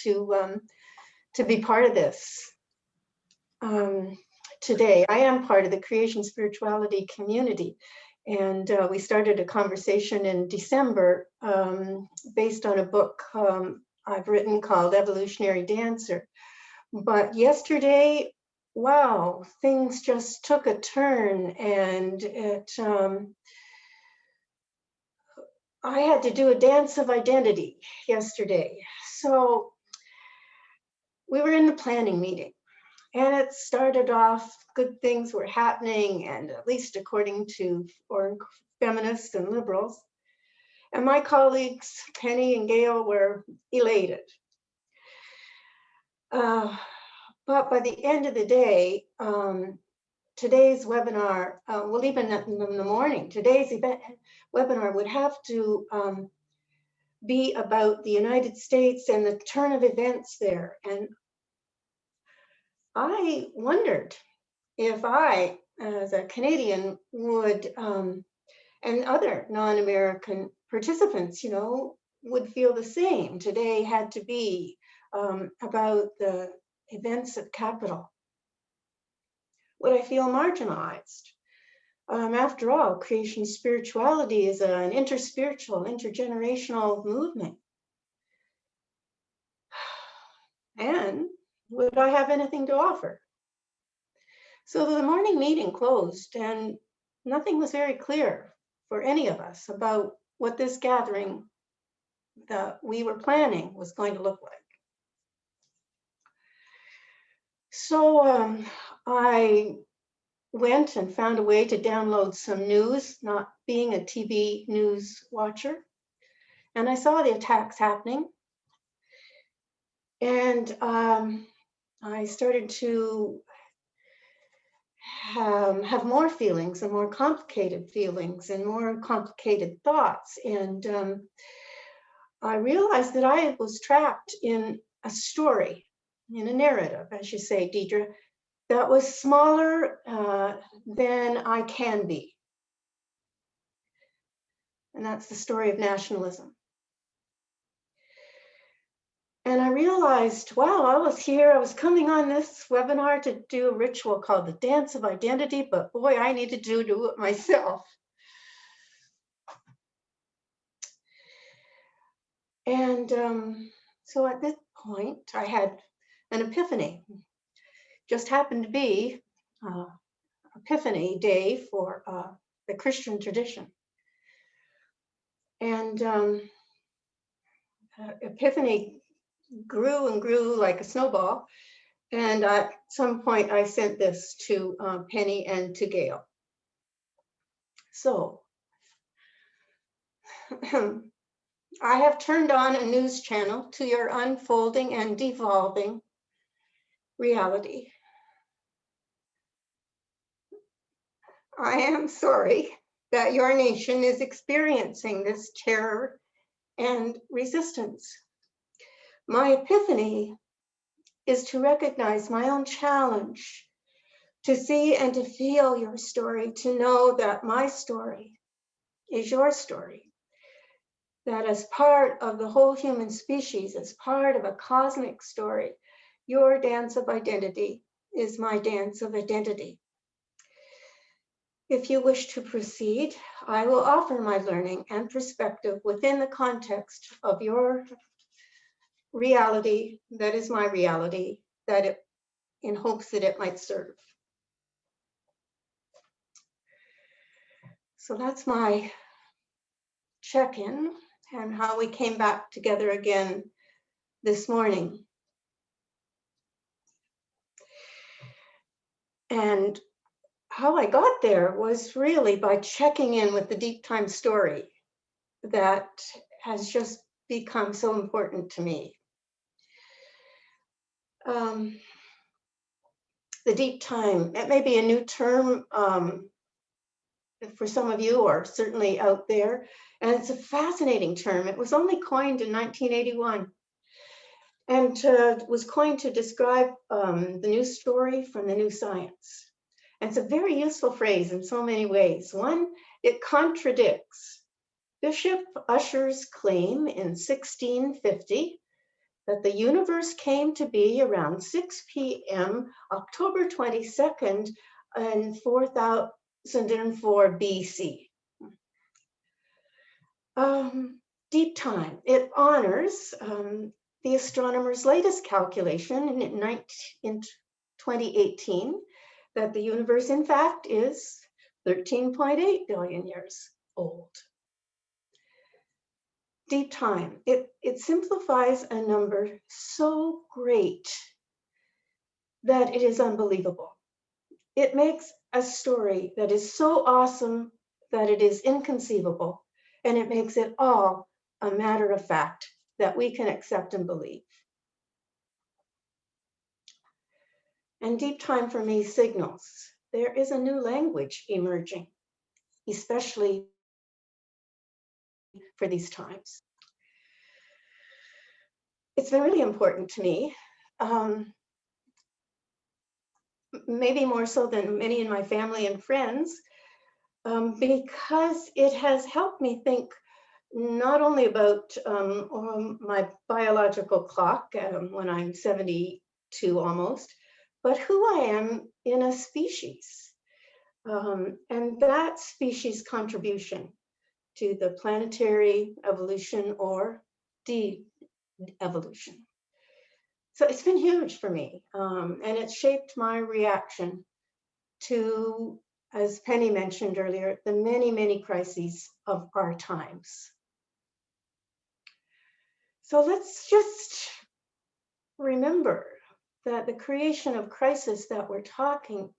to be part of this today. I am part of the Creation Spirituality community, and we started a conversation in December based on a book I've written called Evolutionary Dancer. But yesterday, wow, things just took a turn, and I had to do a dance of identity yesterday. So we were in the planning meeting, and it started off, good things were happening, and at least according to feminists and liberals. And my colleagues, Penny and Gail, were elated. But by the end of the day, today's webinar, well, even in the morning, today's webinar would have to be about the United States and the turn of events there. And I wondered if I, as a Canadian, would, and other non-American participants, you know, would feel the same. Today had to be about the events at Capitol. Would I feel marginalized? After all, creation spirituality is an interspiritual, intergenerational movement. And would I have anything to offer? So the morning meeting closed, and nothing was very clear for any of us about what this gathering that we were planning was going to look like. So I went and found a way to download some news, not being a TV news watcher. And I saw the attacks happening. And I started to have more feelings and more complicated feelings and more complicated thoughts. And I realized that I was trapped in a story, in a narrative, as you say, Deidre, that was smaller than I can be. And that's the story of nationalism. And I realized, wow, I was here, I was coming on this webinar to do a ritual called the Dance of Identity, but boy, I need to do it myself. And so at this point, I had an epiphany. Just happened to be Epiphany Day for the Christian tradition. And Epiphany grew and grew like a snowball. And at some point, I sent this to Penny and to Gail. So I have turned on a news channel to your unfolding and devolving reality. I am sorry that your nation is experiencing this terror and resistance. My epiphany is to recognize my own challenge, to see and to feel your story, to know that my story is your story, that as part of the whole human species, as part of a cosmic story, your dance of identity is my dance of identity. If you wish to proceed, I will offer my learning and perspective within the context of your reality, that is my reality, in hopes that it might serve. So that's my check-in and how we came back together again this morning. And how I got there was really by checking in with the deep time story that has just become so important to me. The deep time, it may be a new term for some of you, or certainly out there, and it's a fascinating term. It was only coined in 1981 and was coined to describe the new story from the new science. And it's a very useful phrase in so many ways. One, it contradicts Bishop Ussher's claim in 1650 that the universe came to be around 6 p.m. October 22nd in 4004 BC. Deep time. It honors the astronomer's latest calculation in 2018 that the universe, in fact, is 13.8 billion years old. Deep time. It simplifies a number so great that it is unbelievable. It makes a story that is so awesome that it is inconceivable, and it makes it all a matter of fact that we can accept and believe. And deep time for me signals there is a new language emerging, especially for these times. It's been really important to me, maybe more so than many in my family and friends, because it has helped me think not only about my biological clock when I'm 72 almost, but who I am in a species, and that species contribution to the planetary evolution or de-evolution. So it's been huge for me, and it's shaped my reaction to, as Penny mentioned earlier, the many, many crises of our times. So let's just remember that the creation of crisis that we're talking,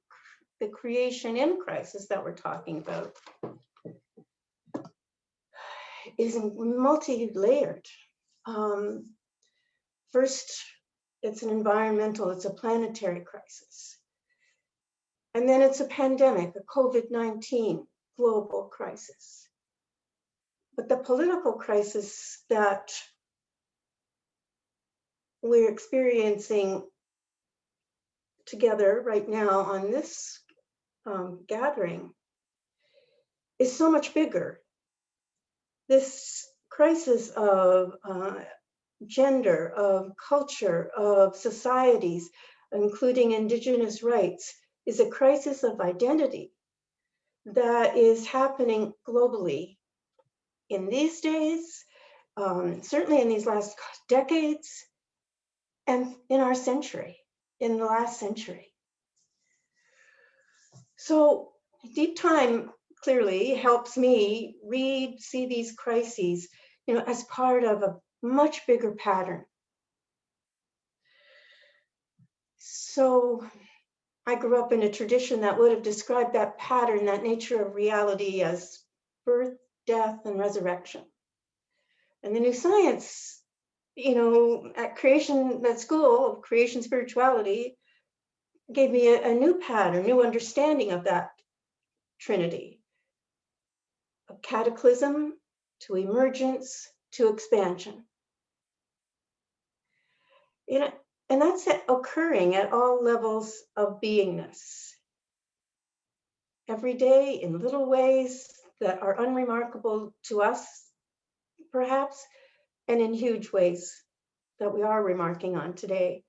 the creation in crisis that we're talking about is multi-layered. First, it's an environmental, it's a planetary crisis. And then it's a pandemic, a COVID-19 global crisis. But the political crisis that we're experiencing together right now on this gathering is so much bigger. This crisis of gender, of culture, of societies, including Indigenous rights, is a crisis of identity that is happening globally in these days, certainly in these last decades, and in our century, in the last century. So deep time clearly helps me see these crises, as part of a much bigger pattern. So I grew up in a tradition that would have described that pattern, that nature of reality, as birth, death, and resurrection. And the new science, at school of creation spirituality, gave me a new pattern, new understanding of that trinity, of cataclysm to emergence to expansion. And that's occurring at all levels of beingness. Every day in little ways that are unremarkable to us, perhaps, and in huge ways that we are remarking on today.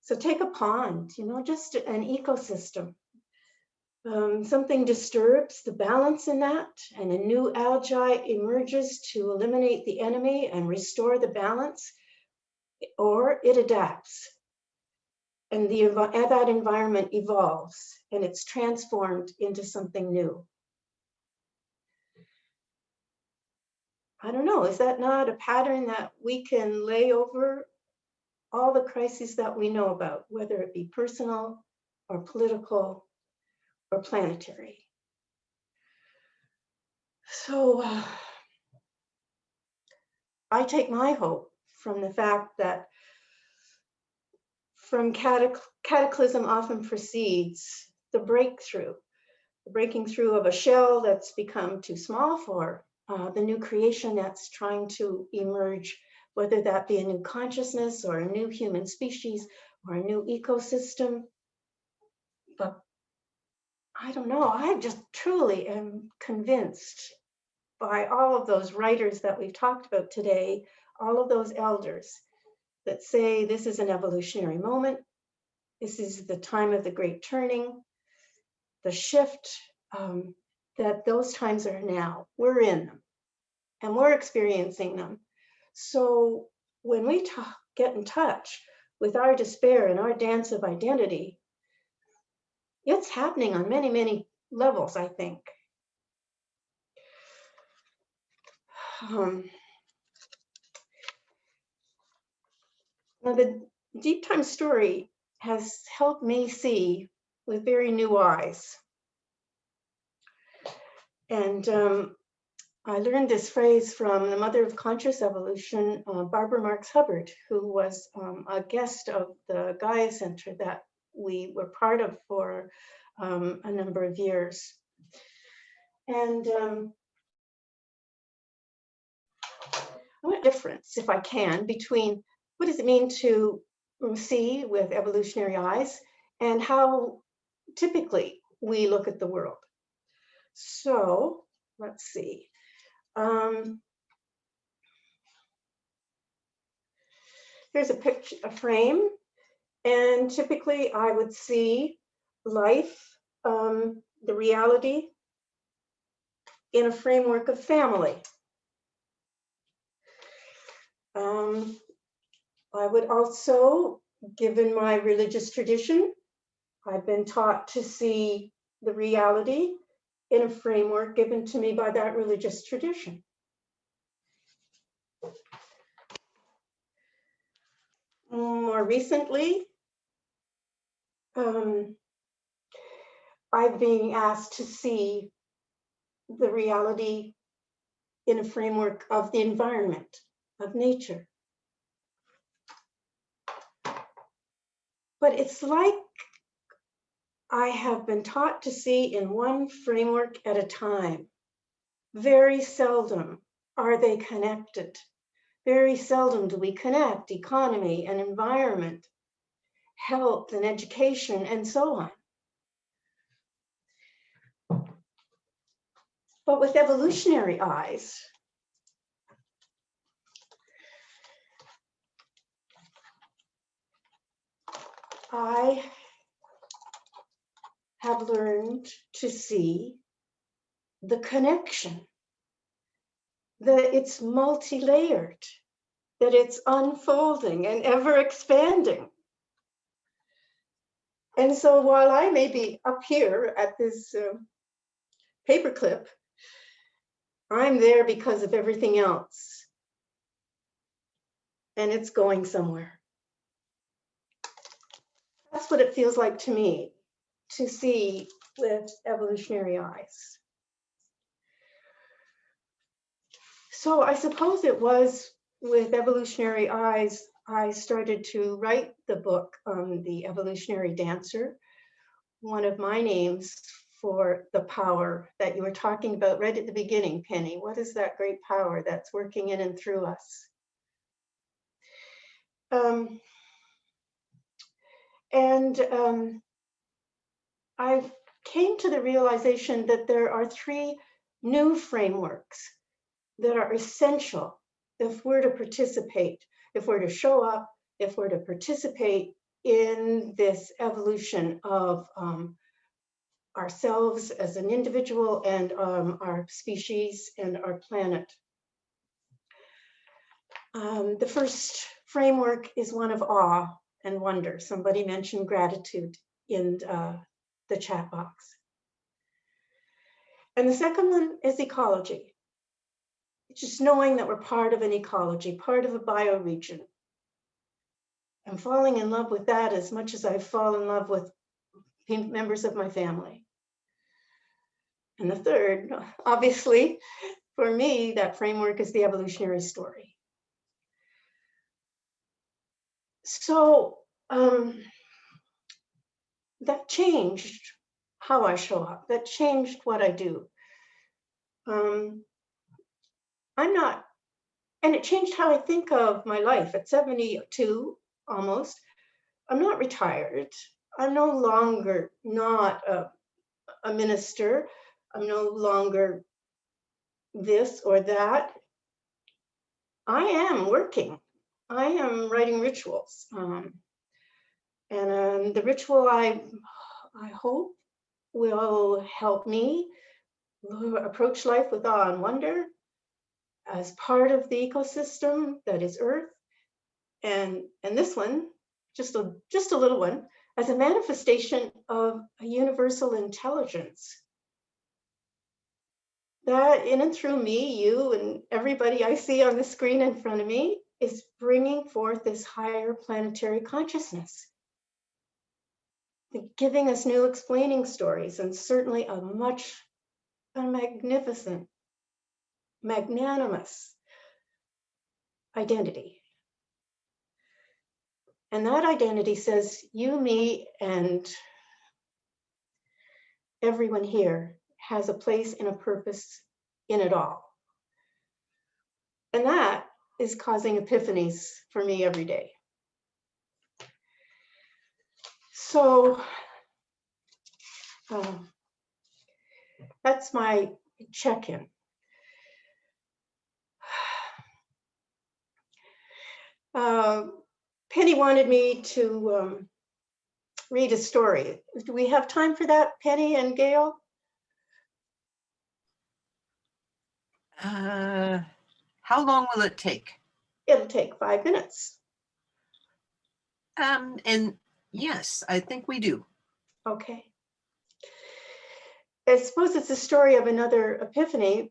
So take a pond, just an ecosystem. Something disturbs the balance in that, and a new algae emerges to eliminate the enemy and restore the balance, or it adapts. And that environment evolves, and it's transformed into something new. I don't know, is that not a pattern that we can lay over all the crises that we know about, whether it be personal or political or planetary? So I take my hope from the fact that from cataclysm often precedes the breaking through of a shell that's become too small for the new creation that's trying to emerge, whether that be a new consciousness or a new human species or a new ecosystem. But I don't know, I just truly am convinced by all of those writers that we've talked about today, all of those elders, that say this is an evolutionary moment. This is the time of the great turning, the shift, that those times are now. We're in them and we're experiencing them. So when we get in touch with our despair and our dance of identity, it's happening on many, many levels, I think. Now, the deep time story has helped me see with very new eyes. And I learned this phrase from the mother of conscious evolution, Barbara Marx Hubbard, who was a guest of the Gaia Center that we were part of for a number of years. And I want a difference, if I can, between what does it mean to see with evolutionary eyes and how typically we look at the world. So let's see. Here's a picture, a frame, and typically I would see life, the reality, in a framework of family. I would also, given my religious tradition, I've been taught to see the reality in a framework given to me by that religious tradition. More recently, I've been asked to see the reality in a framework of the environment, of nature. But it's like I have been taught to see in one framework at a time. Very seldom are they connected. Very seldom do we connect economy and environment, health and education, and so on. But with evolutionary eyes, I have learned to see the connection, that it's multi-layered, that it's unfolding and ever expanding. And so while I may be up here at this paperclip, I'm there because of everything else. And it's going somewhere. That's what it feels like to me to see with evolutionary eyes. So I suppose it was with evolutionary eyes I started to write the book, The Evolutionary Dancer, one of my names for the power that you were talking about right at the beginning, Penny. What is that great power that's working in and through us? I came to the realization that there are three new frameworks that are essential if we're to participate, if we're to show up, if we're to participate in this evolution of ourselves as an individual and our species and our planet. The first framework is one of awe and wonder. Somebody mentioned gratitude in the chat box. And the second one is ecology. Just knowing that we're part of an ecology, part of a bioregion. I'm falling in love with that as much as I fall in love with members of my family. And the third, obviously, for me, that framework is the evolutionary story. So that changed how I show up. That changed what I do. I'm not, and it changed how I think of my life at 72, almost. I'm not retired. I'm no longer not a minister. I'm no longer this or that. I am working. I am writing rituals. And the ritual I hope will help me approach life with awe and wonder as part of the ecosystem that is Earth. And this one, just a little one, as a manifestation of a universal intelligence that in and through me, you, and everybody I see on the screen in front of me is bringing forth this higher planetary consciousness, giving us new explaining stories, and certainly a magnificent, magnanimous identity. And that identity says you, me, and everyone here has a place and a purpose in it all. And that is causing epiphanies for me every day. So that's my check-in. Penny wanted me to read a story. Do we have time for that, Penny and Gail? How long will it take? It'll take 5 minutes. And yes, I think we do. Okay. I suppose it's a story of another epiphany,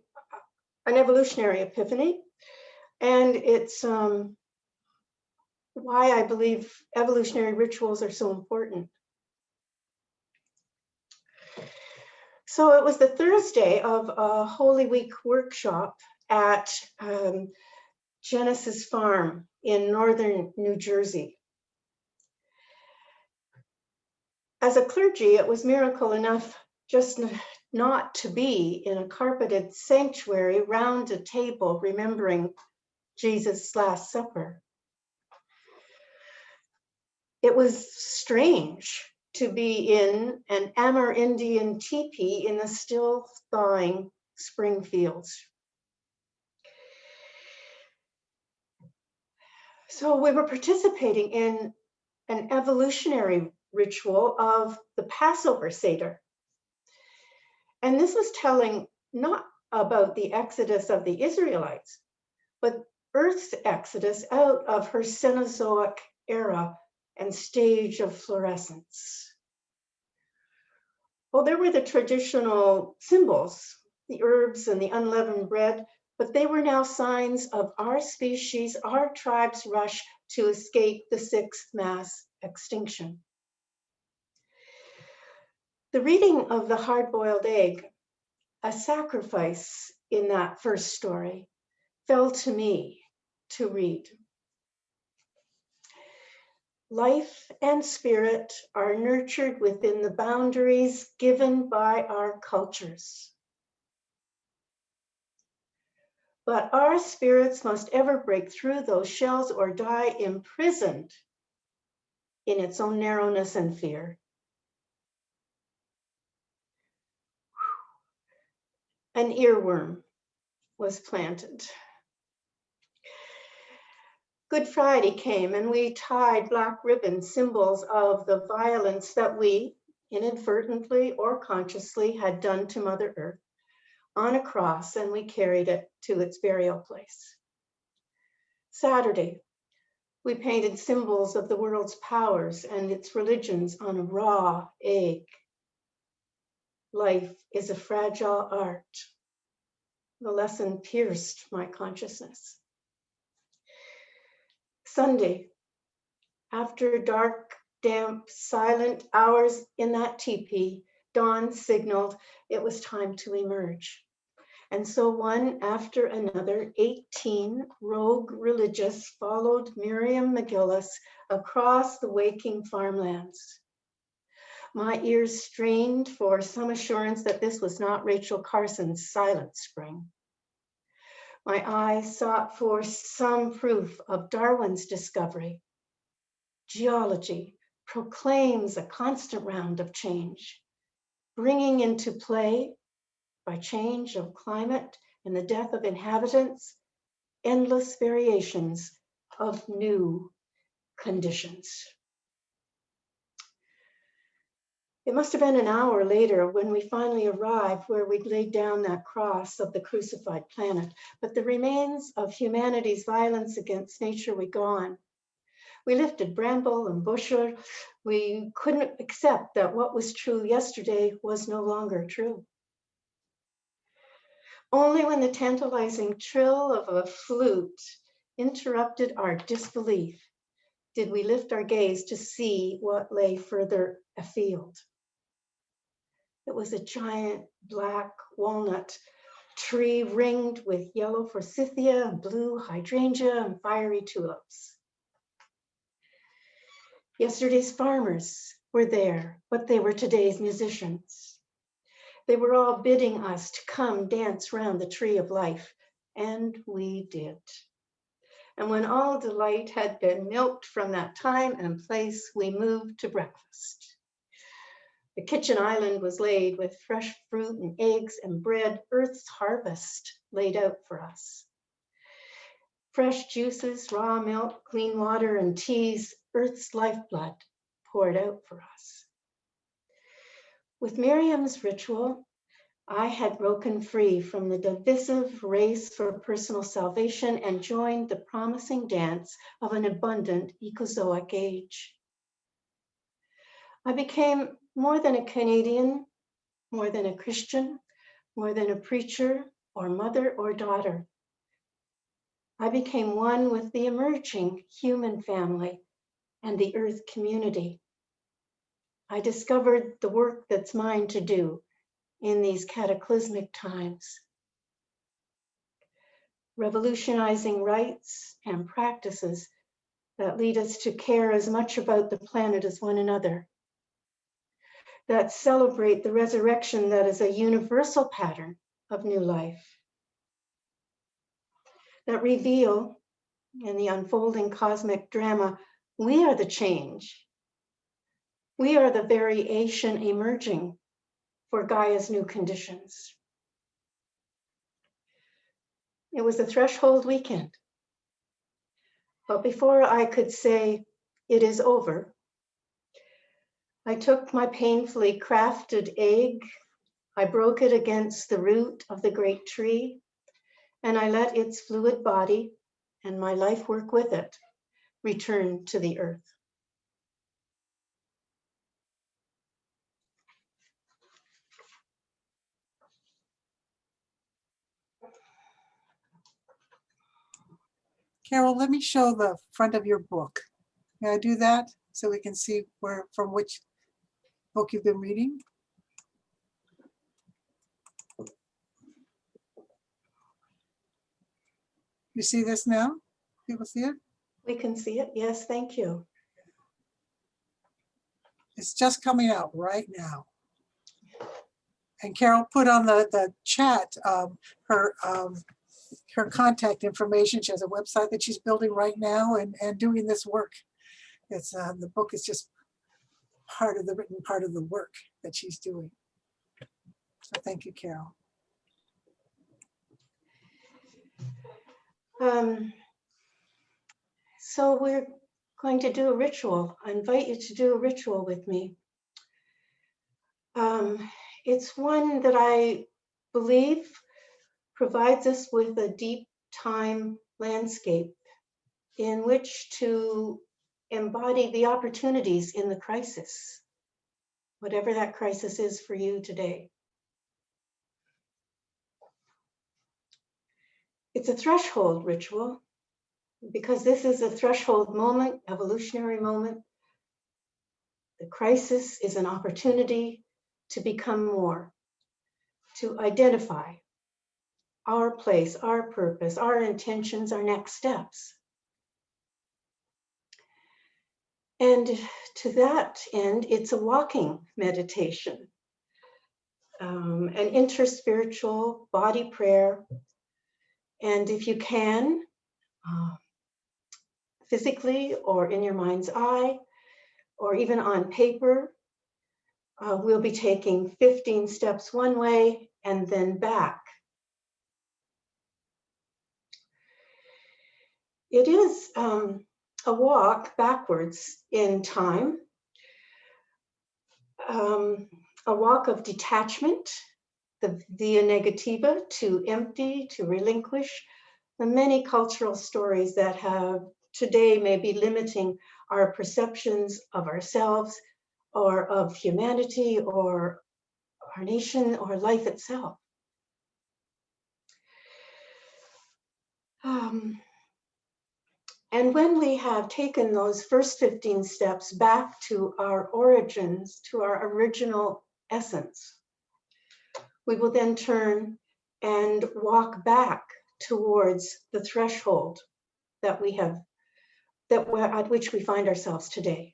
an evolutionary epiphany, and it's why I believe evolutionary rituals are so important. So it was the Thursday of a Holy Week workshop at Genesis Farm in northern New Jersey. As a clergy, it was miracle enough just not to be in a carpeted sanctuary round a table remembering Jesus' Last Supper. It was strange to be in an Amerindian teepee in the still thawing spring fields. So we were participating in an evolutionary ritual of the Passover Seder. And this was telling not about the exodus of the Israelites, but Earth's exodus out of her Cenozoic era and stage of fluorescence. Well, there were the traditional symbols, the herbs and the unleavened bread, but they were now signs of our species, our tribe's rush to escape the sixth mass extinction. The reading of the hard-boiled egg, a sacrifice in that first story, fell to me to read. Life and spirit are nurtured within the boundaries given by our cultures. But our spirits must ever break through those shells or die imprisoned in its own narrowness and fear. An earworm was planted. Good Friday came and we tied black ribbons, symbols of the violence that we, inadvertently or consciously, had done to Mother Earth, on a cross, and we carried it to its burial place. Saturday, we painted symbols of the world's powers and its religions on a raw egg. Life is a fragile art. The lesson pierced my consciousness. Sunday, after dark, damp, silent hours in that teepee, dawn signaled it was time to emerge. And so one after another, 18 rogue religious followed Miriam McGillis across the waking farmlands. My ears strained for some assurance that this was not Rachel Carson's silent spring. My eyes sought for some proof of Darwin's discovery. Geology proclaims a constant round of change, bringing into play, by change of climate and the death of inhabitants, endless variations of new conditions. It must have been an hour later when we finally arrived where we'd laid down that cross of the crucified planet, but the remains of humanity's violence against nature were gone. We lifted bramble and bushel. We couldn't accept that what was true yesterday was no longer true. Only when the tantalizing trill of a flute interrupted our disbelief did we lift our gaze to see what lay further afield. It was a giant black walnut tree ringed with yellow forsythia, blue hydrangea, and fiery tulips. Yesterday's farmers were there, but they were today's musicians. They were all bidding us to come dance round the tree of life, and we did. And when all delight had been milked from that time and place, we moved to breakfast. The kitchen island was laid with fresh fruit and eggs and bread, Earth's harvest laid out for us. Fresh juices, raw milk, clean water, and teas, Earth's lifeblood poured out for us. With Miriam's ritual, I had broken free from the divisive race for personal salvation and joined the promising dance of an abundant ecozoic age. I became more than a Canadian, more than a Christian, more than a preacher or mother or daughter. I became one with the emerging human family and the Earth community. I discovered the work that's mine to do in these cataclysmic times. Revolutionizing rites and practices that lead us to care as much about the planet as one another, that celebrate the resurrection that is a universal pattern of new life, that reveal in the unfolding cosmic drama, we are the change. We are the variation emerging for Gaia's new conditions. It was a threshold weekend. But before I could say it is over, I took my painfully crafted egg, I broke it against the root of the great tree, and I let its fluid body and my life work with it return to the earth. Carol, let me show the front of your book. May I do that so we can see from which book you've been reading? You see this now? People see it? We can see it. Yes, thank you. It's just coming out right now. And Carol put on the chat her contact information. She has a website that she's building right now and doing this work. It's the book is just part of the written part of the work that she's doing. So thank you, Carol. So we're going to do a ritual. I invite you to do a ritual with me. It's one that I believe provides us with a deep time landscape in which to embody the opportunities in the crisis, whatever that crisis is for you today. It's a threshold ritual because this is a threshold moment, evolutionary moment. The crisis is an opportunity to become more, to identify our place, our purpose, our intentions, our next steps. And to that end, it's a walking meditation, an interspiritual body prayer. And if you can, physically or in your mind's eye, or even on paper, we'll be taking 15 steps one way and then back. it is a walk backwards in time, a walk of detachment, the via negativa, to empty, to relinquish the many cultural stories that have today may be limiting our perceptions of ourselves or of humanity or our nation or life itself. And when we have taken those first 15 steps back to our origins, to our original essence, we will then turn and walk back towards the threshold that we have, at which we find ourselves today.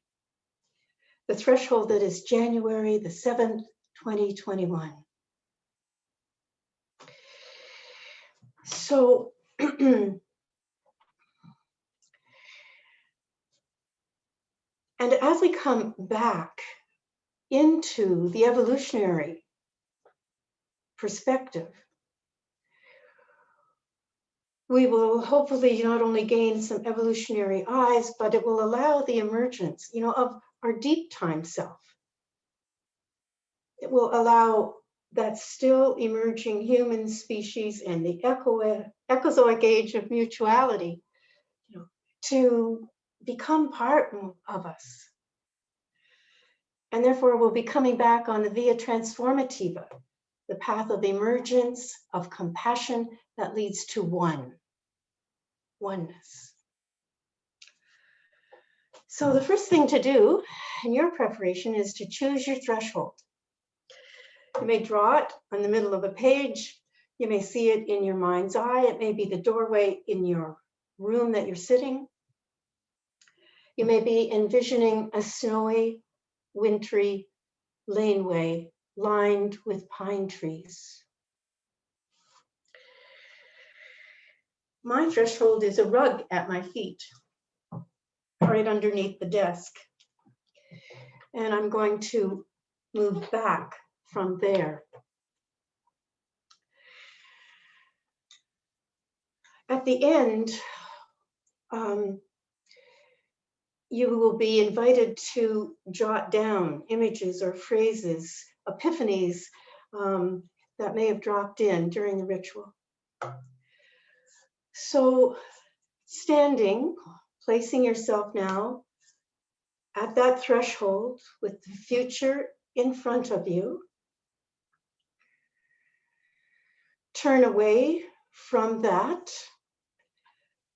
The threshold that is January the 7th, 2021. So, and as we come back into the evolutionary perspective, we will hopefully not only gain some evolutionary eyes, but it will allow the emergence, of our deep time self. It will allow that still emerging human species and the ecozoic age of mutuality, to become part of us. And therefore we'll be coming back on the via transformativa, the path of emergence, of compassion that leads to oneness. So the first thing to do in your preparation is to choose your threshold. You may draw it on the middle of a page. You may see it in your mind's eye. It may be the doorway in your room that you're sitting. You may be envisioning a snowy, wintry laneway lined with pine trees. My threshold is a rug at my feet, right underneath the desk. And I'm going to move back from there. At the end, you will be invited to jot down images or phrases, epiphanies that may have dropped in during the ritual. So standing, placing yourself now at that threshold with the future in front of you, turn away from that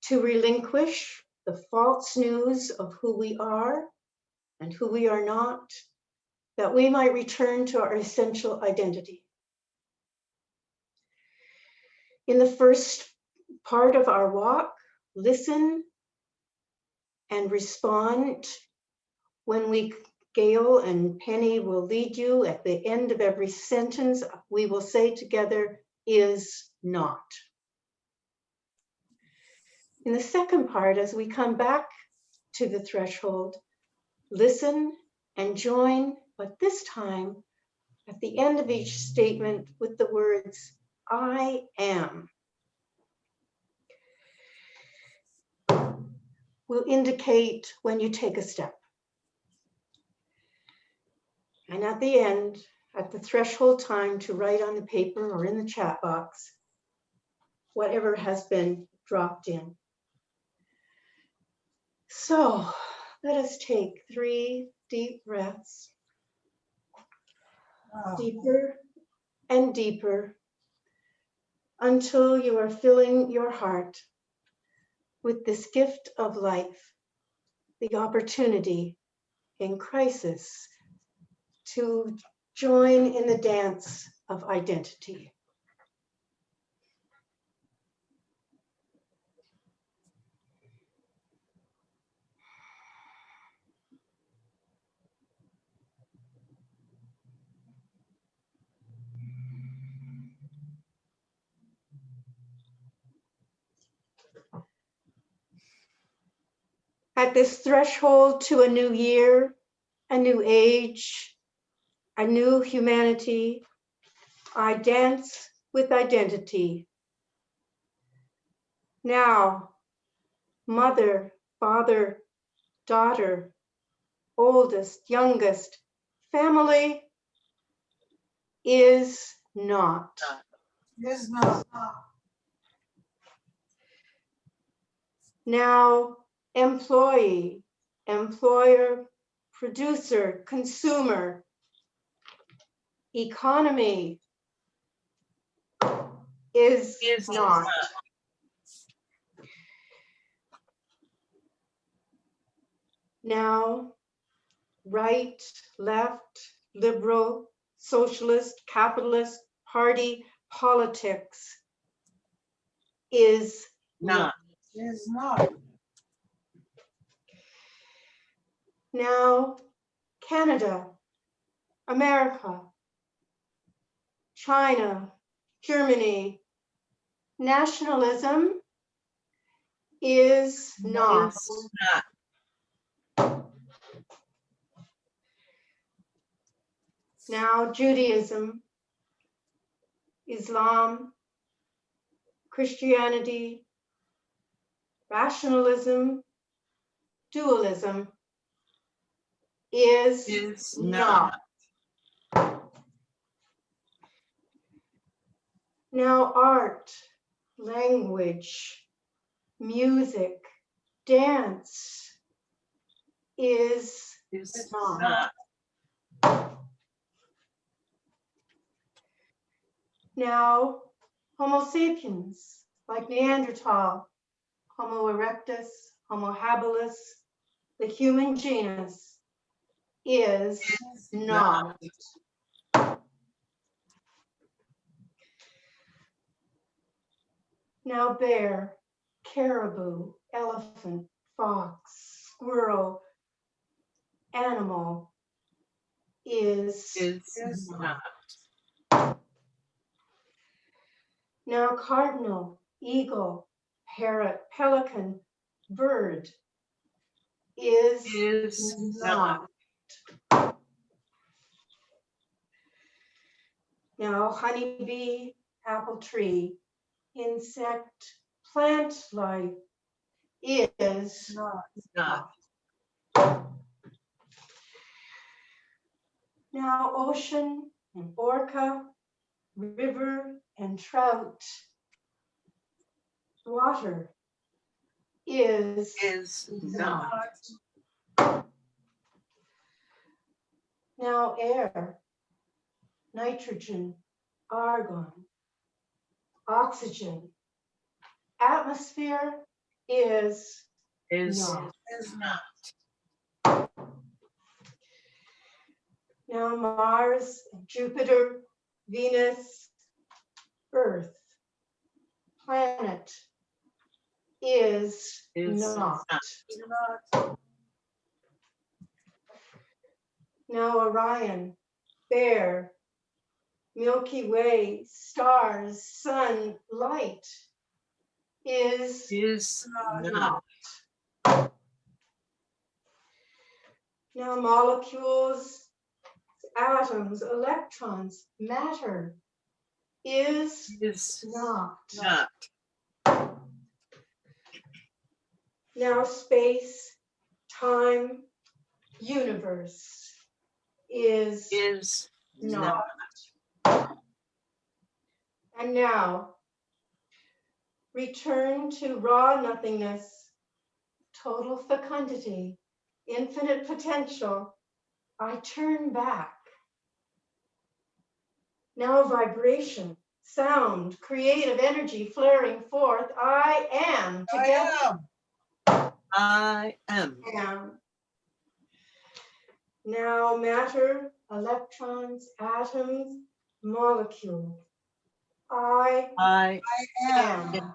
to relinquish the false news of who we are and who we are not, that we might return to our essential identity. In the first part of our walk, listen and respond when Gail and Penny will lead you. At the end of every sentence, we will say together, is not. In the second part, as we come back to the threshold, listen and join, but this time at the end of each statement with the words, I am. Will indicate when you take a step. And at the end, at the threshold time to write on the paper or in the chat box, whatever has been dropped in. So let us take 3 deep breaths, deeper and deeper, until you are filling your heart with this gift of life, the opportunity in crisis to join in the dance of identity. At this threshold to a new year, a new age, a new humanity, I dance with identity. Now, mother, father, daughter, oldest, youngest, family is not. Is not. Now, employee, employer, producer, consumer, economy is not. Now, right, left, liberal, socialist, capitalist, party, politics is not. Is not. Now, Canada, America, China, Germany, nationalism is not. Now, Judaism, Islam, Christianity, rationalism, dualism is not. Now, art, language, music, dance is not. Now, Homo sapiens, like Neanderthal, Homo erectus, Homo habilis, the human genus is not. Now, bear, caribou, elephant, fox, squirrel, animal is not. Now, cardinal, eagle, parrot, pelican, bird is not. Now, honeybee, apple tree, insect, plant life is Not. Now, ocean and orca, river and trout, water is Not. Now, air, nitrogen, argon, oxygen, atmosphere is not. Now, Mars, Jupiter, Venus, Earth, planet is not. Now, Orion, Bear, Milky Way, stars, sun, light is not. Now, molecules, atoms, electrons, matter is not. Now, space, time, universe is not. And now, return to raw nothingness, total fecundity, infinite potential. I turn back. Now, vibration, sound, creative energy flaring forth. I am together. I am. Now, matter, electrons, atoms, molecule. I am.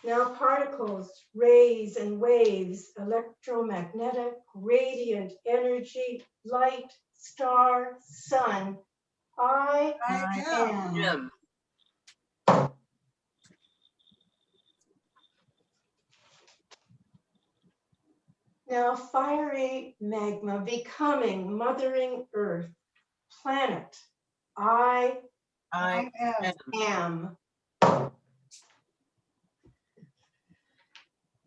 Now, particles, rays and waves, electromagnetic, radiant energy, light, star, sun. I am. Now, fiery magma becoming mothering earth, planet. I am.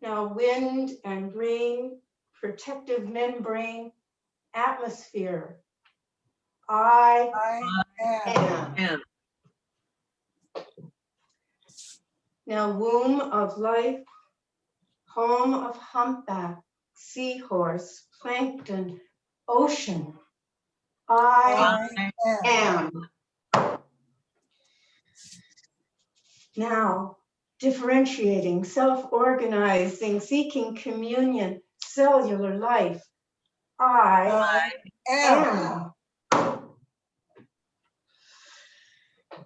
Now wind and rain, protective membrane, atmosphere. I I am. am. am, Now womb of life, home of humpback, seahorse, plankton, ocean. I I am. Now differentiating, self-organizing, seeking communion, cellular life. I am. am.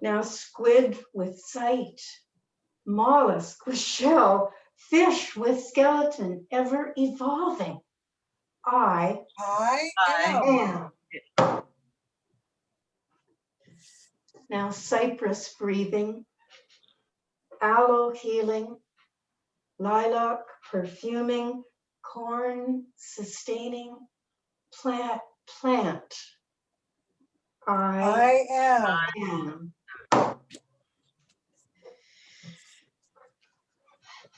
Now squid with sight, mollusk with shell, fish with skeleton, ever evolving. I am. am. Now cypress breathing, aloe healing, lilac perfuming, corn sustaining, plant. I I am. am.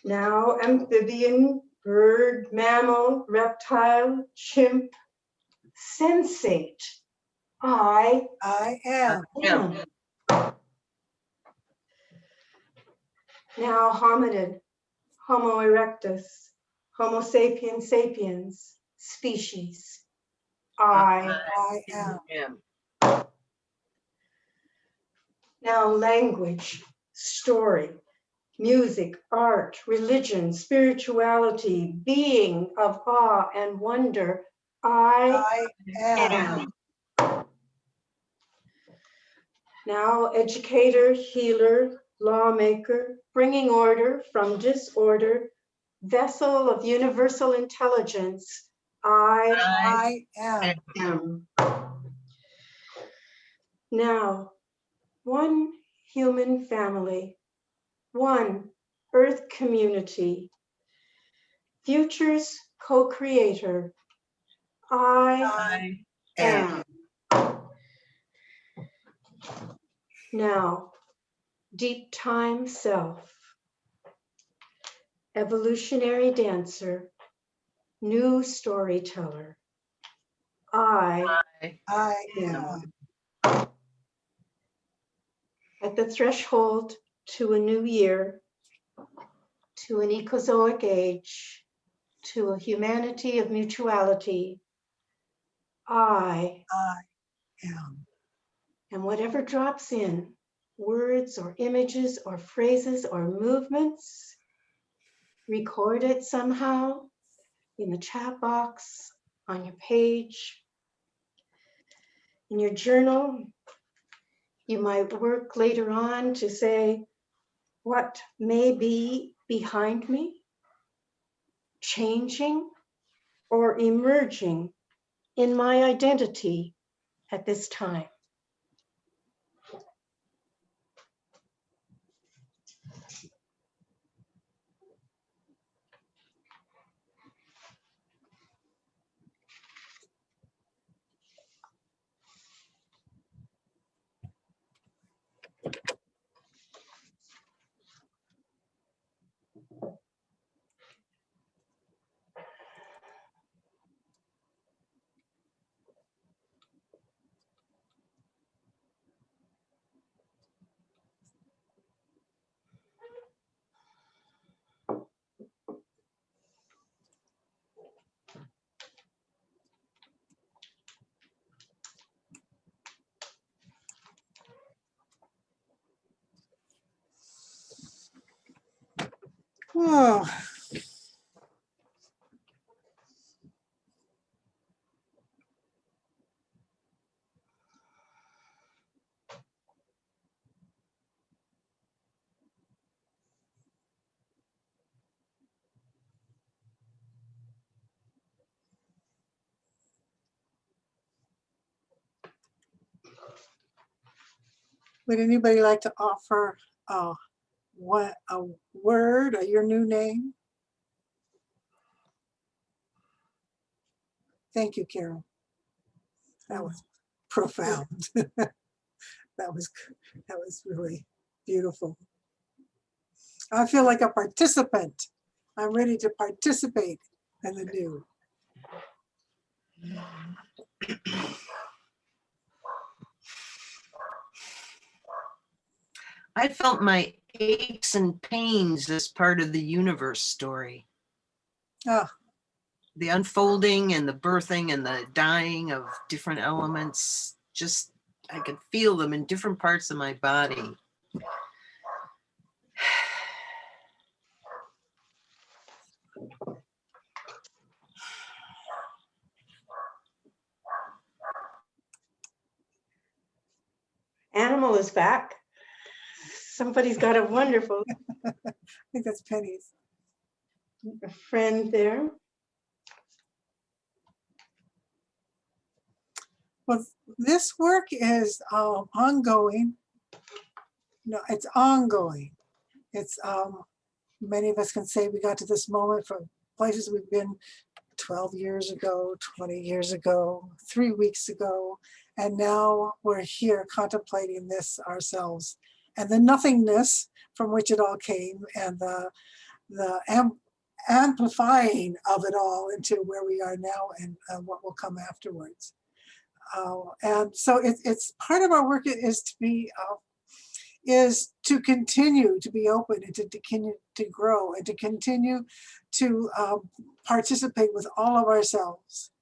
Now amphibian, bird, mammal, reptile, chimp, sensate. I am. am. Now hominid, Homo erectus, Homo sapiens sapiens, species. I am. am, Now language, story, music, art, religion, spirituality, being of awe and wonder. I am. am. Now educator, healer, lawmaker, bringing order from disorder, vessel of universal intelligence. I am. am. Now, one human family, one earth community, future's co-creator. I am. Now, deep time self, evolutionary dancer, new storyteller. I am. at the threshold to a new year, to an ecozoic age, to a humanity of mutuality. I am. and whatever drops in, words or images or phrases or movements, record it somehow in the chat box, on your page, in your journal. You might work later on to say, what may be behind me, changing or emerging in my identity at this time. Oh, would anybody like to offer a word or your new name? Thank you, Carol. That was profound. That was really beautiful. I feel like a participant I'm ready to participate in the new. I felt my aches and pains as part of the universe story. Ah, The unfolding and the birthing and the dying of different elements, just I could feel them in different parts of my body. Animal is back. Somebody's got a wonderful I think that's Penny's. friend there. Well, this work is ongoing. No, it's ongoing. It's many of us can say we got to this moment from places we've been 12 years ago, 20 years ago, 3 weeks ago, and now we're here contemplating this ourselves and the nothingness from which it all came, and the amplifying of it all into where we are now and what will come afterwards. And so it's part of our work is to continue to be open and to continue to grow and to continue to participate with all of ourselves.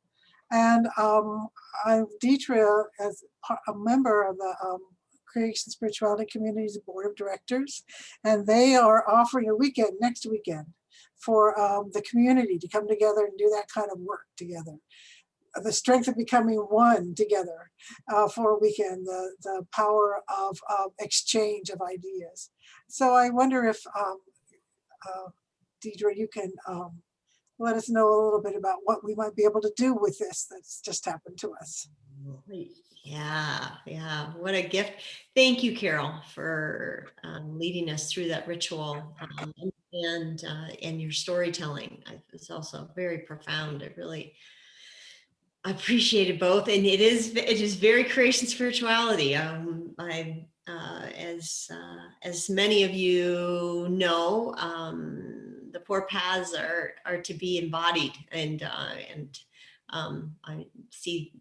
And I'm Deidre, as a member of the Creation Spirituality Community's Board of Directors, and they are offering a weekend next weekend for the community to come together and do that kind of work together. The strength of becoming one together for a weekend, the power of exchange of ideas. So I wonder if, Deidre, you can let us know a little bit about what we might be able to do with this that's just happened to us. Yeah. What a gift. Thank you, Carol, for leading us through that ritual and your storytelling. It's also very profound. It really, I appreciated both, and it is very creation spirituality. As many of you know, the four paths are to be embodied, and I see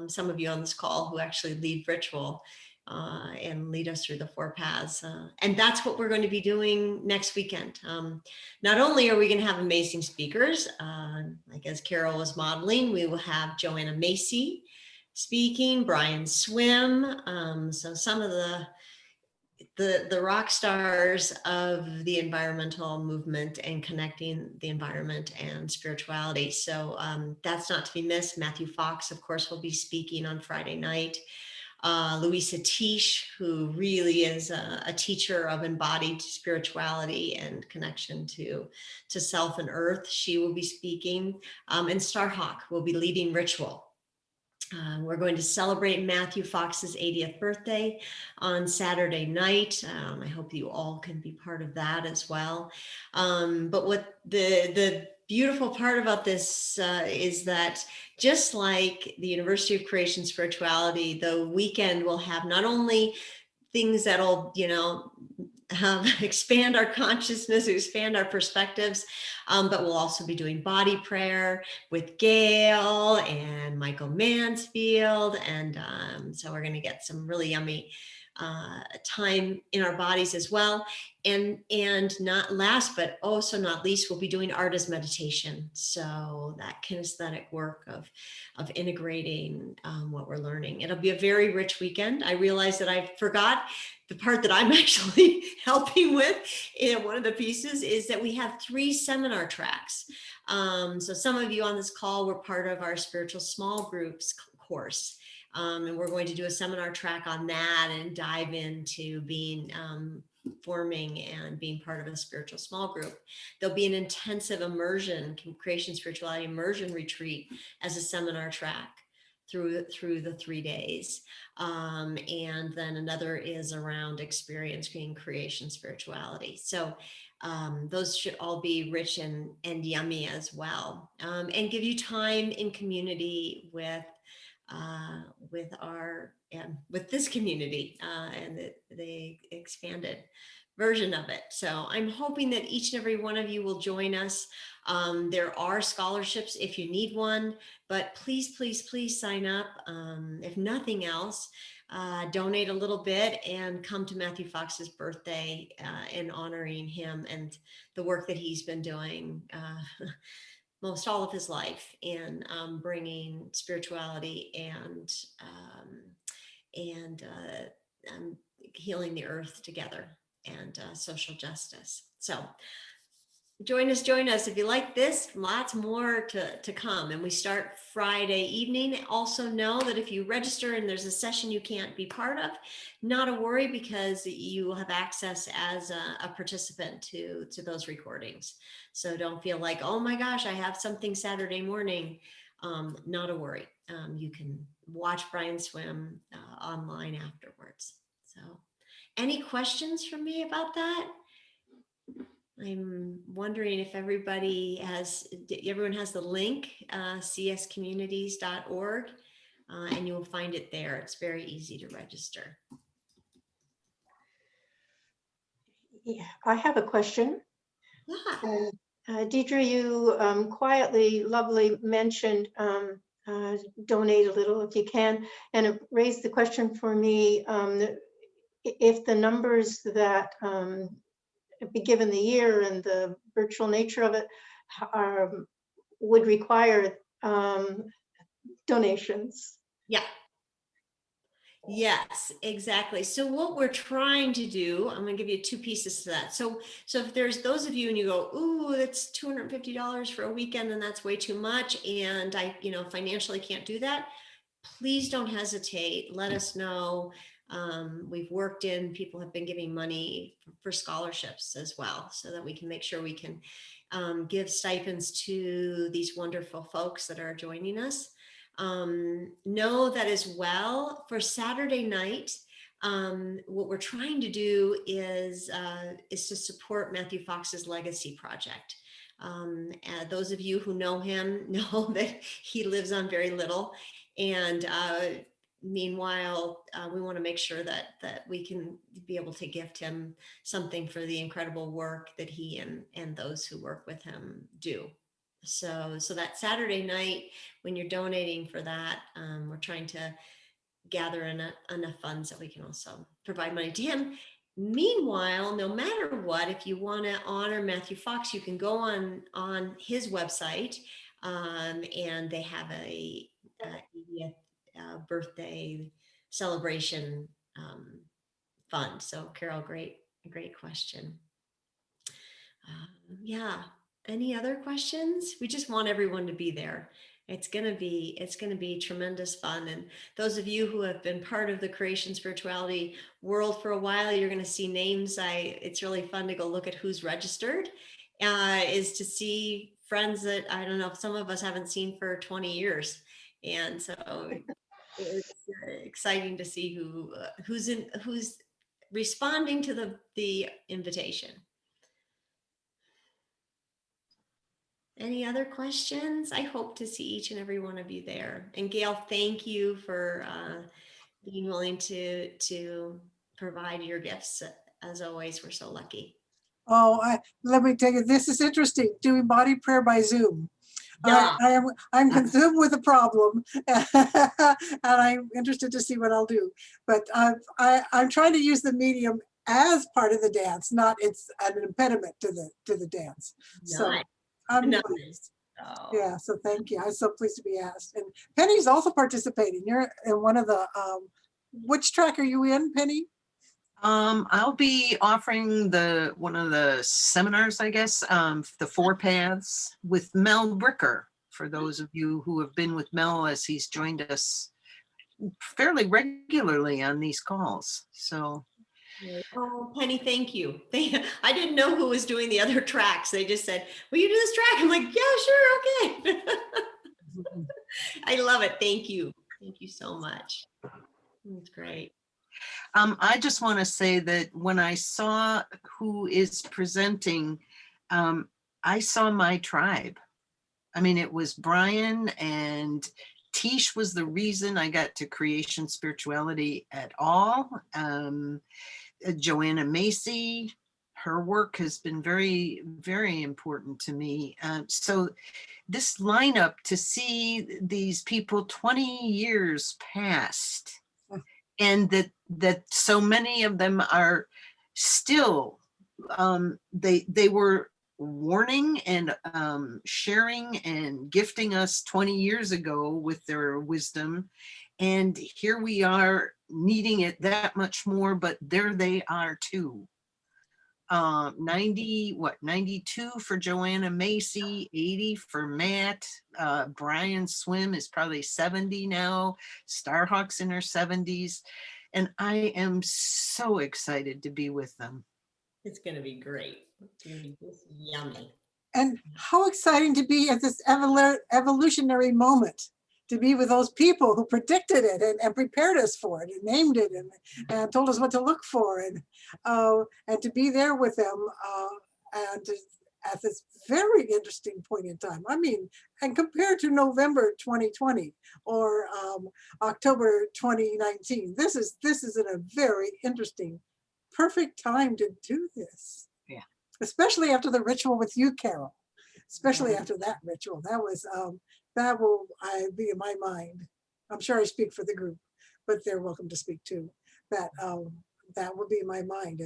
some of you on this call who actually lead ritual and lead us through the four paths, and that's what we're going to be doing next weekend. Not only are we going to have amazing speakers, like as Carol was modeling, we will have Joanna Macy speaking, Brian Swim, so some of the rock stars of the environmental movement and connecting the environment and spirituality. So that's not to be missed. Matthew Fox, of course, will be speaking on Friday night. Louisa Tisch, who really is a teacher of embodied spirituality and connection to self and earth, she will be speaking. And Starhawk will be leading ritual. We're going to celebrate Matthew Fox's 80th birthday on Saturday night. I hope you all can be part of that as well. But what the beautiful part about this is that just like the University of Creation Spirituality, the weekend will have not only things that'll, expand our consciousness, expand our perspectives, but we'll also be doing body prayer with Gail and Michael Mansfield. And so we're going to get some really yummy time in our bodies as well. And not last, but also not least, we'll be doing art as meditation. So that kinesthetic work of integrating what we're learning. It'll be a very rich weekend. I realize that I forgot the part that I'm actually helping with in one of the pieces is that we have 3 seminar tracks. So some of you on this call were part of our spiritual small groups course. And we're going to do a seminar track on that and dive into being forming and being part of a spiritual small group. There'll be an intensive immersion, creation spirituality immersion retreat as a seminar track through the 3 days. And then another is around experiencing creation spirituality. So those should all be rich and yummy as well, and give you time in community with this community and the expanded version of it. So I'm hoping that each and every one of you will join us. There are scholarships if you need one, but please, please, please sign up. If nothing else, donate a little bit and come to Matthew Fox's birthday and honoring him and the work that he's been doing most all of his life in bringing spirituality and healing the earth together and social justice. So join us. If you like this, lots more to come. And we start Friday evening. Also know that if you register and there's a session you can't be part of, not a worry, because you will have access as a participant to those recordings. So don't feel like, oh my gosh, I have something Saturday morning. Not a worry. You can watch Brian swim online afterwards. So any questions from me about that? I'm wondering if everyone has the link, cscommunities.org, and you will find it there. It's very easy to register. Yeah, I have a question. Yeah. Deidre, you quietly, lovely mentioned donate a little if you can, and it raised the question for me, if the numbers that be given the year and the virtual nature of it would require donations. Yeah. Yes, exactly. So what we're trying to do, I'm going to give you two pieces to that. So if there's those of you and you go, ooh, that's $250 for a weekend and that's way too much, and I, financially can't do that, please don't hesitate. Let us know. We've worked in, people have been giving money for scholarships as well, so that we can make sure we can give stipends to these wonderful folks that are joining us. Know that as well for Saturday night, what we're trying to do is to support Matthew Fox's legacy project. Those of you who know him know that he lives on very little, and meanwhile, we want to make sure that we can be able to gift him something for the incredible work that he and those who work with him do. So that Saturday night, when you're donating for that, we're trying to gather enough funds that we can also provide money to him. Meanwhile, no matter what, if you want to honor Matthew Fox, you can go on his website, and they have a 80th birthday celebration fund. So Carol, great question. Yeah. Any other questions? We just want everyone to be there. It's going to be tremendous fun. And those of you who have been part of the creation spirituality world for a while, you're going to see names. It's really fun to go look at who's registered, is to see friends that, I don't know, if some of us haven't seen for 20 years. And so it's exciting to see who's responding to the invitation. Any other questions? I hope to see each and every one of you there. And Gail, thank you for being willing to provide your gifts. As always, we're so lucky. Oh, let me tell you, this is interesting, doing body prayer by Zoom. Yeah. I'm consumed with a problem, and I'm interested to see what I'll do. But I'm trying to use the medium as part of the dance, not it's an impediment to the dance. So Nice. I'm Nice. pleased. Oh. Yeah, so thank you. I'm so pleased to be asked. And Penny's also participating. You're in one of the, which track are you in, Penny? I'll be offering one of the seminars, I guess, the 4 Paths with Mel Bricker, for those of you who have been with Mel as he's joined us fairly regularly on these calls. So. Oh, Penny, thank you. I didn't know who was doing the other tracks. They just said, will you do this track? I'm like, yeah, sure, okay. I love it. Thank you. Thank you so much. That's great. I just want to say that when I saw who is presenting, I saw my tribe. I mean, it was Brian, and Tish was the reason I got to creation spirituality at all. Joanna Macy, her work has been very, very important to me. So this lineup, to see these people 20 years past, and that so many of them are still, they were warning and sharing and gifting us 20 years ago with their wisdom. And here we are needing it that much more, but there they are too. 92 for Joanna Macy, 80 for Matt. Brian Swim is probably 70 now. Starhawk's in her 70s. And I am so excited to be with them. It's going to be great. It's going to be just yummy. And how exciting to be at this evolutionary moment, to be with those people who predicted it and prepared us for it and named it and told us what to look for, and to be there with them at this very interesting point in time. I mean, and compared to November 2020 or October 2019, this is in a very interesting, perfect time to do this. Yeah. Especially after the ritual with you, Carol. Especially after that ritual. That was that will be in my mind. I'm sure I speak for the group, but they're welcome to speak too. That will be in my mind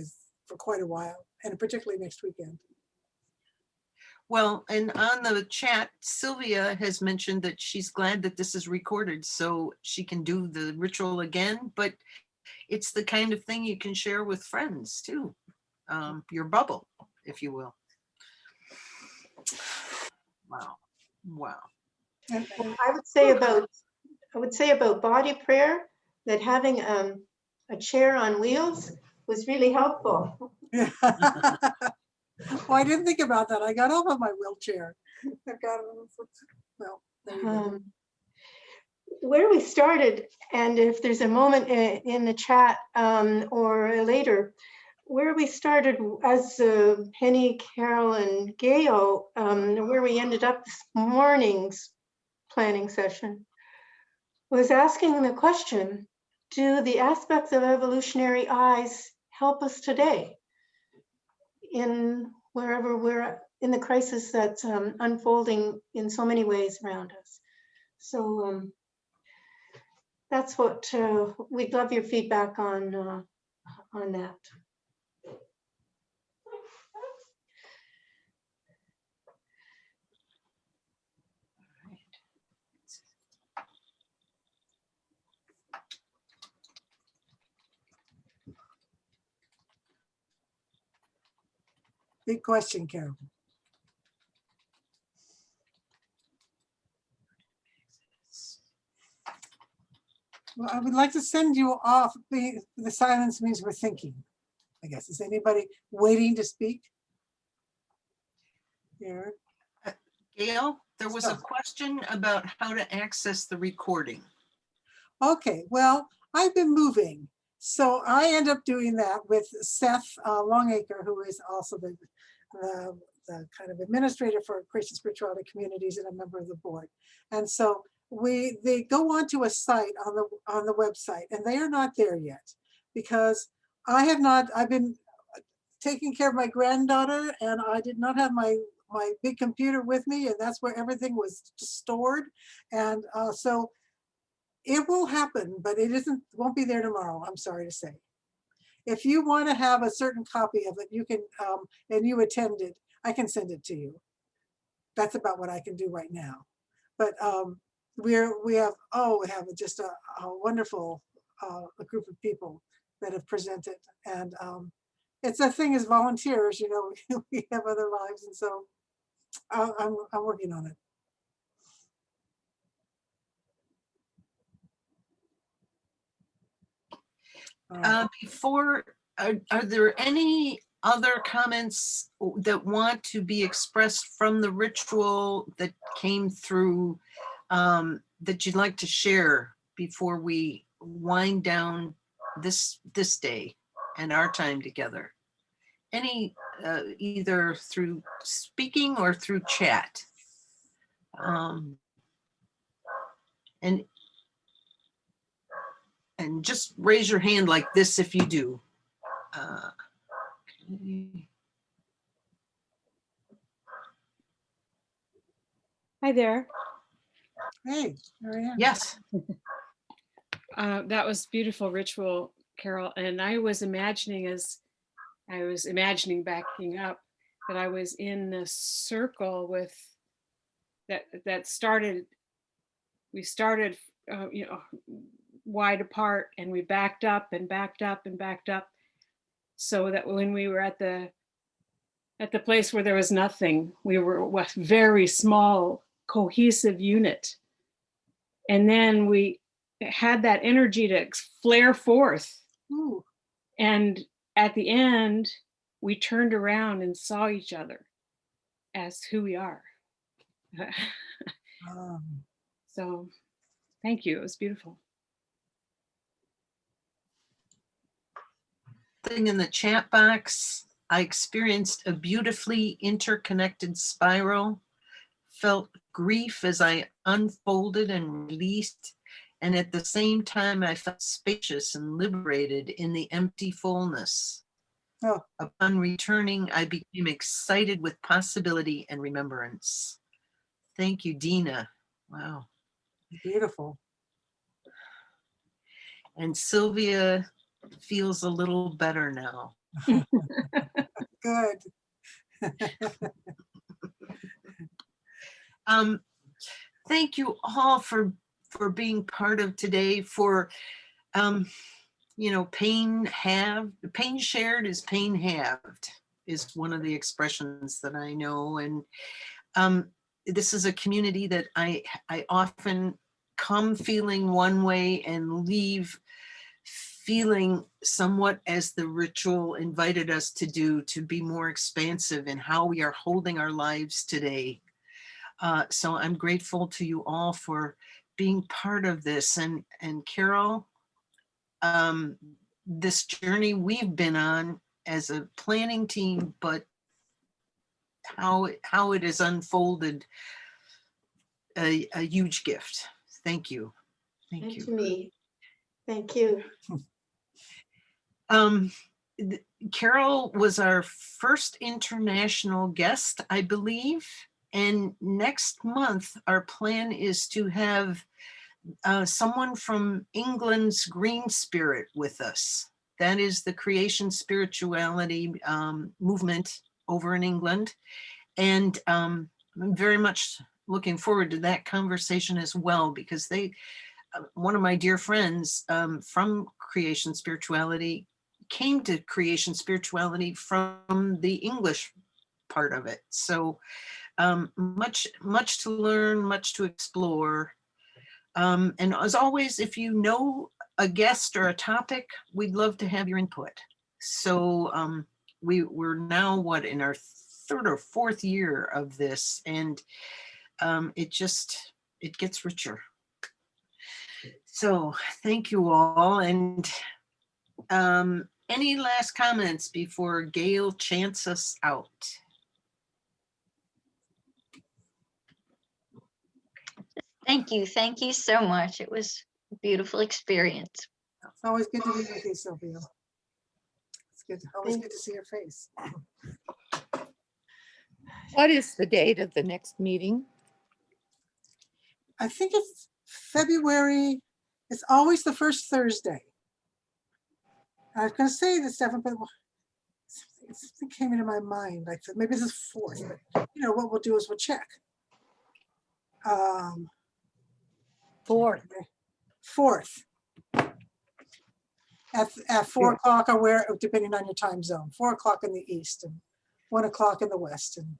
for quite a while, and particularly next weekend. Well, and on the chat, Sylvia has mentioned that she's glad that this is recorded so she can do the ritual again, but it's the kind of thing you can share with friends too. Your bubble, if you will. Wow. Wow. I would say about body prayer that having a chair on wheels was really helpful. Yeah. Oh, I didn't think about that. I got off of my wheelchair. I've got well, there you go. Where we started, and if there's a moment in the chat or later, where we started as Penny, Carol, and Gail, where we ended up this morning's planning session, was asking the question, do the aspects of evolutionary eyes help us today in wherever we're in the crisis that's unfolding in so many ways around us? So that's what we'd love your feedback on that. Big question, Carol. Well, I would like to send you off. The silence means we're thinking, I guess. Is anybody waiting to speak? Here. Gail, there was a question about how to access the recording. Okay, well, I've been moving. So I end up doing that with Seth Longacre, who is also the kind of administrator for Christian Spirituality Communities and a member of the board. And so they go onto a site on the website, and they are not there yet because I've been taking care of my granddaughter, and I did not have my big computer with me, and that's where everything was stored. And so it will happen, but won't be there tomorrow, I'm sorry to say. If you want to have a certain copy of it, you can, and you attended, I can send it to you. That's about what I can do right now. But we have just a wonderful group of people that have presented, and it's a thing as volunteers, you know, we have other lives, and so I'm working on it. Are there any other comments that want to be expressed from the ritual that came through that you'd like to share before we wind down this day and our time together? Any either through speaking or through chat? And just raise your hand like this if you do. Okay. Hi there. Hey, there I am. Yes. That was beautiful ritual, Carol. And I was imagining backing up that I was in a circle with that started. We started, wide apart, and we backed up and backed up and backed up, so that when we were at the place where there was nothing, we were a very small, cohesive unit. And then we had that energy to flare forth. Ooh, And at the end, we turned around and saw each other as who we are. um, So thank you. It was beautiful. Thing in the chat box, I experienced a beautifully interconnected spiral, felt grief as I unfolded and released, and at the same time I felt spacious and liberated in the empty fullness. Oh. Upon returning, I became excited with possibility and remembrance. Thank you, Dina. Wow. beautiful. And Sylvia feels a little better now. Good. Thank you all for being part of today, for pain shared is pain halved is one of the expressions that I know. And this is a community that I often come feeling one way and leave feeling somewhat as the ritual invited us to do, to be more expansive in how we are holding our lives today. So I'm grateful to you all for being part of this. And Carol, this journey we've been on as a planning team, but how it has unfolded, a huge gift. Thank you. Thank And you. to me, thank you. Carol was our first international guest, I believe. And next month, our plan is to have someone from England's Green Spirit with us. That is the creation spirituality movement over in England. And I'm very much looking forward to that conversation as well, because one of my dear friends from creation spirituality came to creation spirituality from the English part of it. So much to learn, much to explore. And as always, if you know a guest or a topic, we'd love to have your input. So we're now in our third or fourth year of this, and it gets richer. So thank you all. And any last comments before Gail chants us out? Thank you so much. It was a beautiful experience. It's always good to be with you, Sylvia. It's good. Always good to see your face. What is the date of the next meeting? I think it's February. It's always the first Thursday. I was going to say the 7th, but something came into my mind. Like maybe it's the 4th. But what we'll do is we'll check. 4th. 4th. At 4 o'clock, or where, depending on your time zone. 4 o'clock in the east and 1 o'clock in the west. And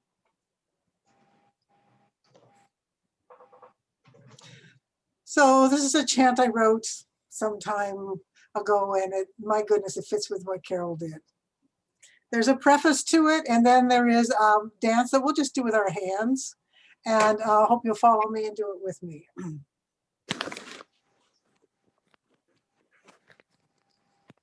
so this is a chant I wrote some time ago, and my goodness, it fits with what Carol did. There's a preface to it, and then there is dance that we'll just do with our hands, and I hope you'll follow me and do it with me.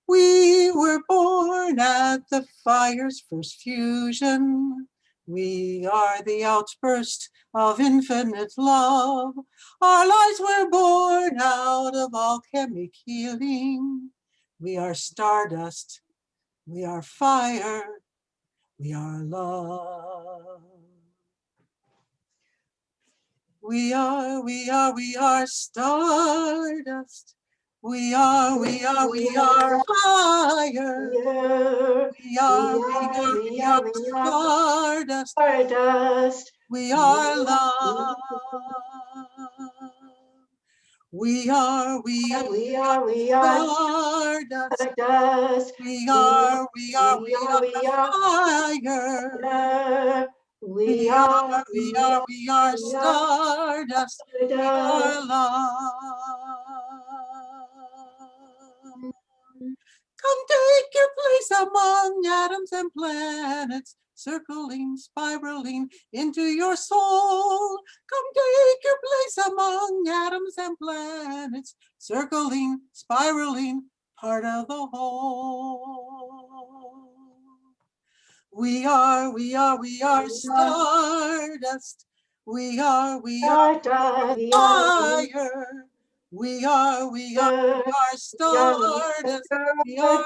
We were born at the fire's first fusion. We are the outburst of infinite love. Our lives were born out of alchemic healing. We are stardust. We are fire. We are love. We are stardust. We are fire. We are stardust. Stardust. We are love. We are stardust. Stardust. We are fire. Fire. We are stardust. We are love. Come take your place among atoms and planets, circling, spiraling into your soul. Come take your place among atoms and planets, circling, spiraling, part of the whole. We are stardust. We are Stardust. fire. We are stardust. We are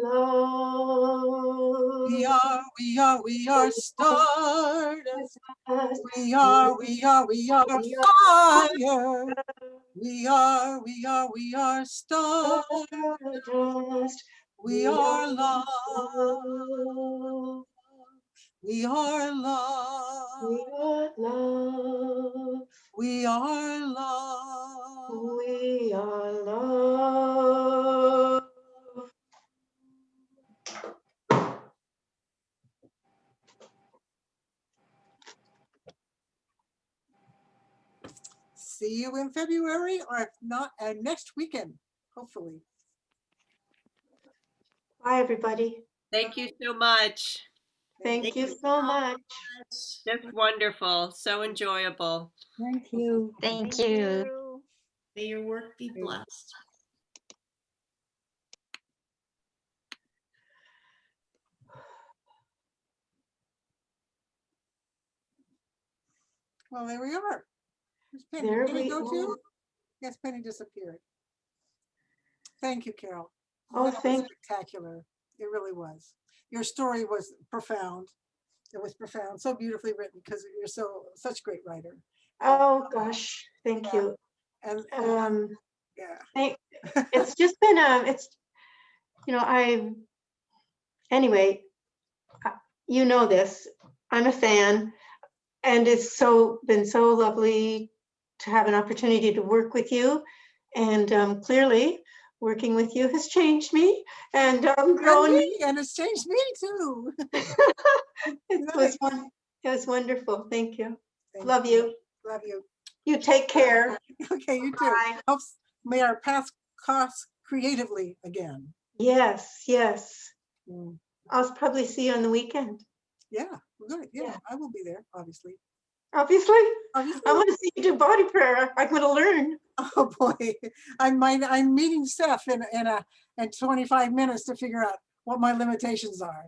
love. We are stardust. We are fire. We are stardust. We are love. We are love. We are love. We are love. We are love. See you in February, or if not, next weekend, hopefully. Bye, everybody. Thank you so much. Thank you so much. Just wonderful. So enjoyable. Thank you. Thank you. May your work be blessed. Well, there we are. Where's Penny? There Penny we go are. too? Yes, Penny disappeared. Thank you, Carol. Oh, That was thank spectacular. It really was. Your story was profound. It was profound, so beautifully written because you're such a great writer. Oh, gosh. Thank Yeah. you. And Thank, it's just been, anyway, you know this, I'm a fan, and it's been so lovely to have an opportunity to work with you. And clearly, working with you has changed me and grown me. and it's changed me too. It was wonderful. Thank you. Thank Love you. Love you. You take care. Okay, you too. Bye. Hopes may our paths cross creatively again. Yes, yes. Mm. I'll probably see you on the weekend. Yeah, we're good. Yeah, Yeah. I will be there, obviously. Obviously, Obviously. I want to see you do body prayer. I'm going to learn. Oh boy, I'm meeting Steph in 25 minutes to figure out what my limitations are.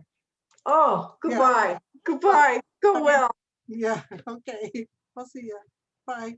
Oh, Yeah. goodbye. Goodbye. Go well. Yeah. Okay. I'll see you. Bye.